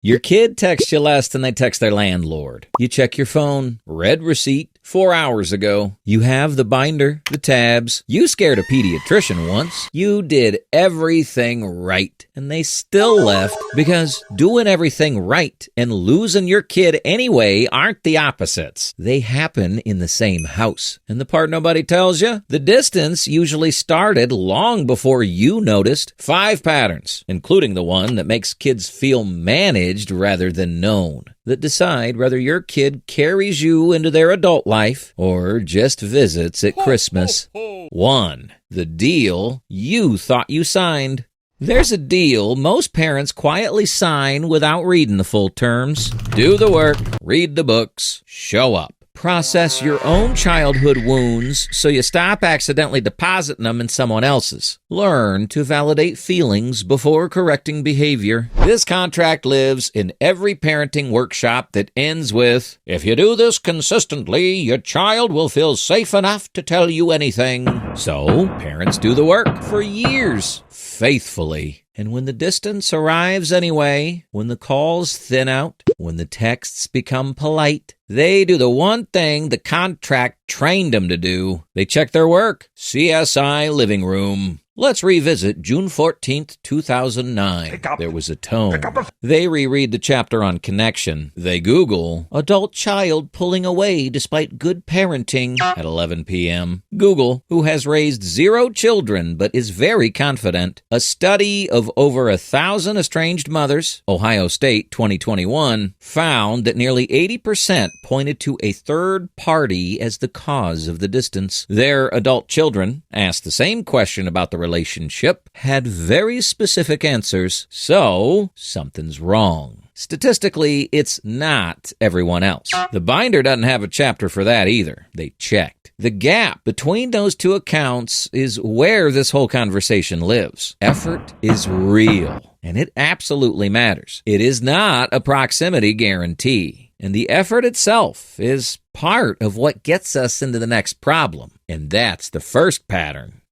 Your kid texts you less than they text their landlord. You check your phone. Read receipt 4 hours ago. You have the binder, the tabs. You scared a pediatrician once. You did everything right. And they still left because doing everything right and losing your kid anyway aren't the opposites. They happen in the same house. And the part nobody tells you? The distance usually started long before you noticed. 5 patterns, including the one that makes kids feel managed rather than known, that decide whether your kid carries you into their adult life or just visits at Christmas. 1. The deal you thought you signed. There's a deal most parents quietly sign without reading the full terms. Do the work, read the books, show up. Process your own childhood wounds so you stop accidentally depositing them in someone else's. Learn to validate feelings before correcting behavior. This contract lives in every parenting workshop that ends with, if you do this consistently, your child will feel safe enough to tell you anything. So, parents do the work for years, faithfully. And when the distance arrives anyway, when the calls thin out, when the texts become polite, they do the one thing the contract trained them to do. They check their work. CSI living room. Let's revisit June 14th, 2009. There was a tone. They reread the chapter on connection. They Google adult child pulling away despite good parenting at 11 p.m. Google, who has raised 0 children but is very confident. A study of over 1,000 estranged mothers, Ohio State 2021, found that nearly 80% pointed to a third party as the cause of the distance. Their adult children, asked the same question about the relationship, had very specific answers. So, something's wrong. Statistically, it's not everyone else. The binder doesn't have a chapter for that either. They checked. The gap between those two accounts is where this whole conversation lives. Effort is real, and it absolutely matters. It is not a proximity guarantee. And the effort itself is part of what gets us into the next problem. And that's the first pattern.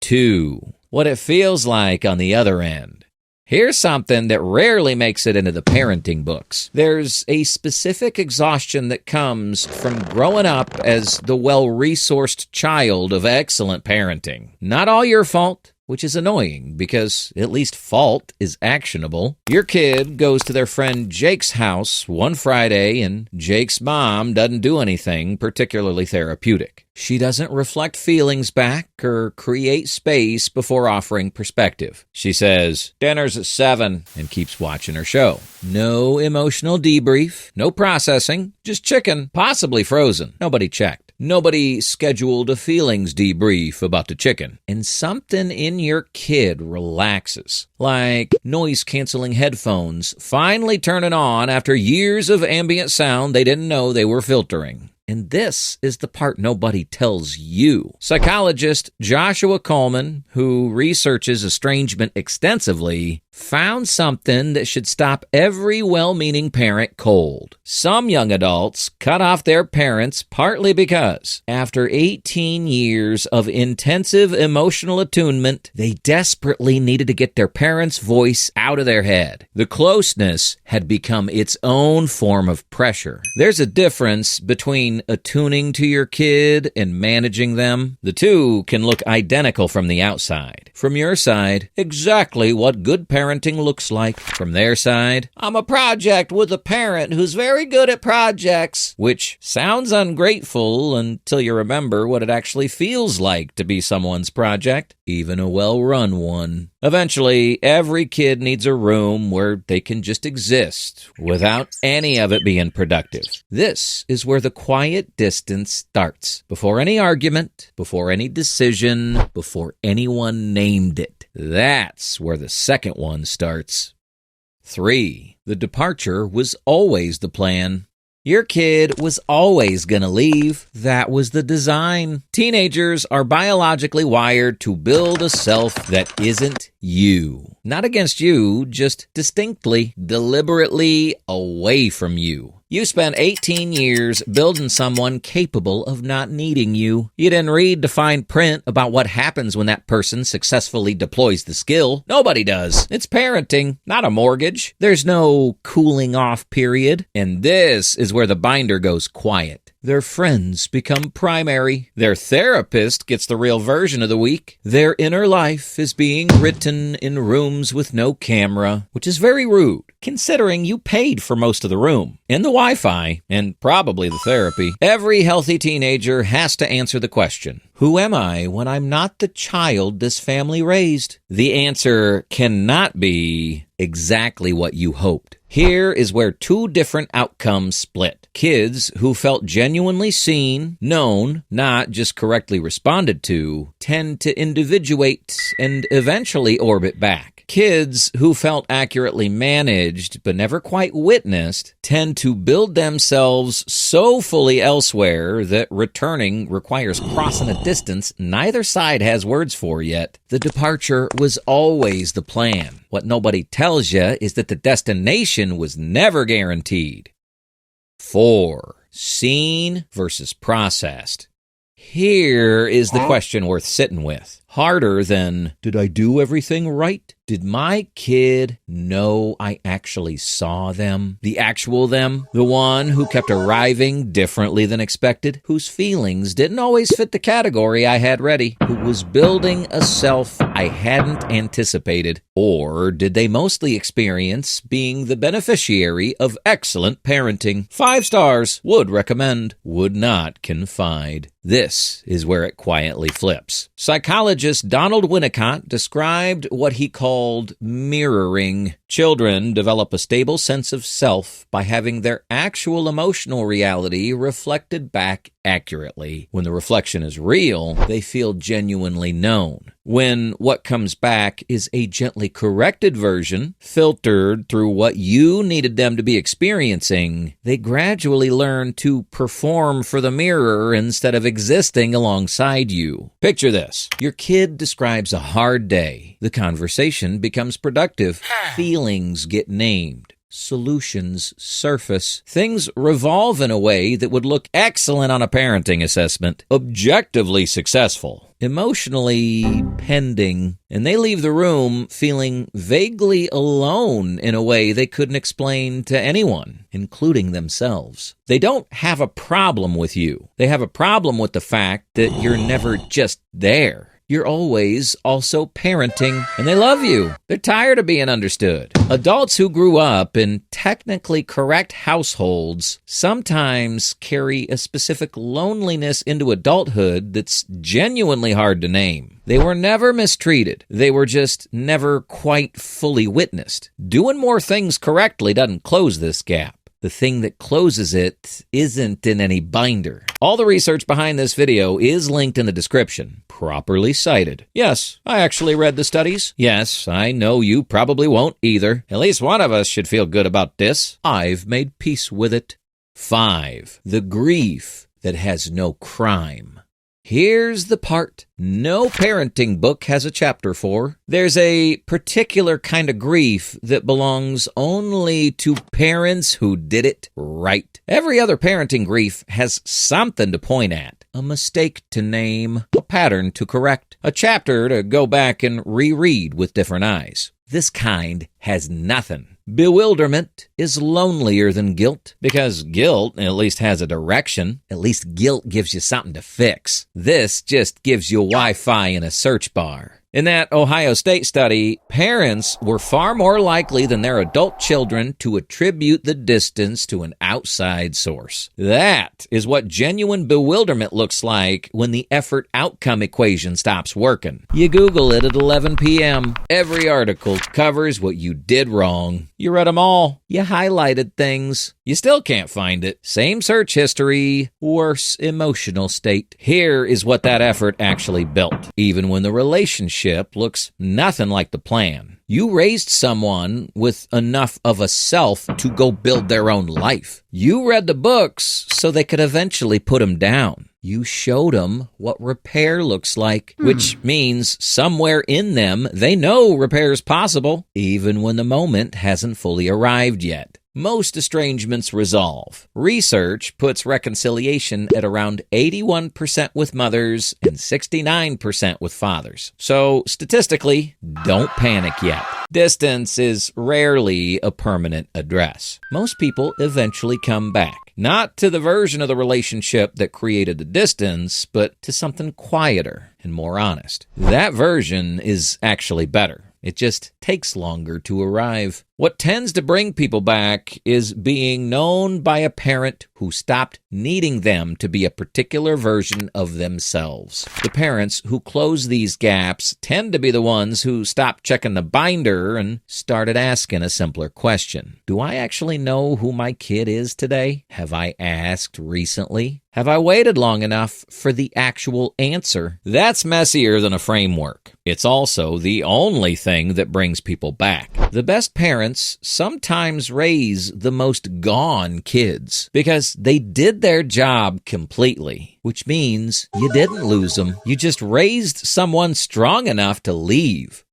2. What it feels like on the other end. Here's something that rarely makes it into the parenting books. There's a specific exhaustion that comes from growing up as the well-resourced child of excellent parenting. Not all your fault, which is annoying because at least fault is actionable. Your kid goes to their friend Jake's house one Friday and Jake's mom doesn't do anything particularly therapeutic. She doesn't reflect feelings back or create space before offering perspective. She says, "Dinner's at 7," and keeps watching her show. No emotional debrief, no processing, just chicken, possibly frozen. Nobody checked. Nobody scheduled a feelings debrief about the chicken. And something in your kid relaxes. Like noise-canceling headphones finally turning on after years of ambient sound they didn't know they were filtering. And this is the part nobody tells you. Psychologist Joshua Coleman, who researches estrangement extensively, found something that should stop every well-meaning parent cold. Some young adults cut off their parents partly because, after 18 years of intensive emotional attunement, they desperately needed to get their parents' voice out of their head. The closeness had become its own form of pressure. There's a difference between attuning to your kid and managing them. The two can look identical from the outside. From your side, exactly what good parenting looks like. From their side, I'm a project with a parent who's very good at projects, which sounds ungrateful until you remember what it actually feels like to be someone's project, even a well-run one. Eventually, every kid needs a room where they can just exist without any of it being productive. This is where the quiet distance starts. Before any argument, before any decision, before anyone named it. That's where the second one starts. 3. The departure was always the plan. Your kid was always going to leave. That was the design. Teenagers are biologically wired to build a self that isn't you. Not against you, just distinctly, deliberately away from you. You spent 18 years building someone capable of not needing you. You didn't read the fine print about what happens when that person successfully deploys the skill. Nobody does. It's parenting, not a mortgage. There's no cooling off period. And this is where the binder goes quiet. Their friends become primary. Their therapist gets the real version of the week. Their inner life is being written in rooms with no camera, which is very rude, considering you paid for most of the room, and the Wi-Fi, and probably the therapy. Every healthy teenager has to answer the question, who am I when I'm not the child this family raised? The answer cannot be exactly what you hoped. Here is where two different outcomes split. Kids who felt genuinely seen, known, not just correctly responded to, tend to individuate and eventually orbit back. Kids who felt accurately managed but never quite witnessed tend to build themselves so fully elsewhere that returning requires crossing a distance neither side has words for yet. The departure was always the plan. What nobody tells you is that the destination was never guaranteed. 4. Seen versus processed. Here is the question worth sitting with. Harder than, did I do everything right? Did my kid know I actually saw them? The actual them? The one who kept arriving differently than expected? Whose feelings didn't always fit the category I had ready? Who was building a self I hadn't anticipated? Or did they mostly experience being the beneficiary of excellent parenting? 5 stars. Would recommend. Would not confide. This is where it quietly flips. Psychologist Donald Winnicott described what he called mirroring. Children develop a stable sense of self by having their actual emotional reality reflected back accurately. When the reflection is real, they feel genuinely known. When what comes back is a gently corrected version, filtered through what you needed them to be experiencing, they gradually learn to perform for the mirror instead of existing alongside you. Picture this. Your kid describes a hard day. The conversation becomes productive. Feelings get named. Solutions surface. Things revolve in a way that would look excellent on a parenting assessment. Objectively successful. Emotionally pending. And they leave the room feeling vaguely alone in a way they couldn't explain to anyone, including themselves. They don't have a problem with you. They have a problem with the fact that you're never just there. You're always also parenting, and they love you. They're tired of being understood. Adults who grew up in technically correct households sometimes carry a specific loneliness into adulthood that's genuinely hard to name. They were never mistreated. They were just never quite fully witnessed. Doing more things correctly doesn't close this gap. The thing that closes it isn't in any binder. All the research behind this video is linked in the description. Properly cited. Yes, I actually read the studies. Yes, I know you probably won't either. At least one of us should feel good about this. I've made peace with it. 5. The grief that has no crime. Here's the part no parenting book has a chapter for. There's a particular kind of grief that belongs only to parents who did it right. Every other parenting grief has something to point at. A mistake to name, a pattern to correct, a chapter to go back and reread with different eyes. This kind has nothing. Bewilderment is lonelier than guilt, because guilt at least has a direction. At least guilt gives you something to fix. This just gives you Wi-Fi in a search bar. In that Ohio State study, parents were far more likely than their adult children to attribute the distance to an outside source. That is what genuine bewilderment looks like when the effort-outcome equation stops working. You Google it at 11 p.m. Every article covers what you did wrong. You read them all. You highlighted things. You still can't find it. Same search history, worse emotional state. Here is what that effort actually built, even when the relationship looks nothing like the plan. You raised someone with enough of a self to go build their own life. You read the books so they could eventually put them down. You showed them what repair looks like, which means somewhere in them they know repair is possible, even when the moment hasn't fully arrived yet. most estrangements resolve. Research puts reconciliation at around 81% with mothers and 69% with fathers. So, statistically, don't panic yet. Distance is rarely a permanent address. Most people eventually come back. Not to the version of the relationship that created the distance, but to something quieter and more honest. That version is actually better. It just takes longer to arrive. What tends to bring people back is being known by a parent who stopped needing them to be a particular version of themselves. The parents who close these gaps tend to be the ones who stopped checking the binder and started asking a simpler question. Do I actually know who my kid is today? Have I asked recently? Have I waited long enough for the actual answer? That's messier than a framework. It's also the only thing that brings people back. The best parents sometimes raise the most gone kids because they did their job completely, which means you didn't lose them. You just raised someone strong enough to leave.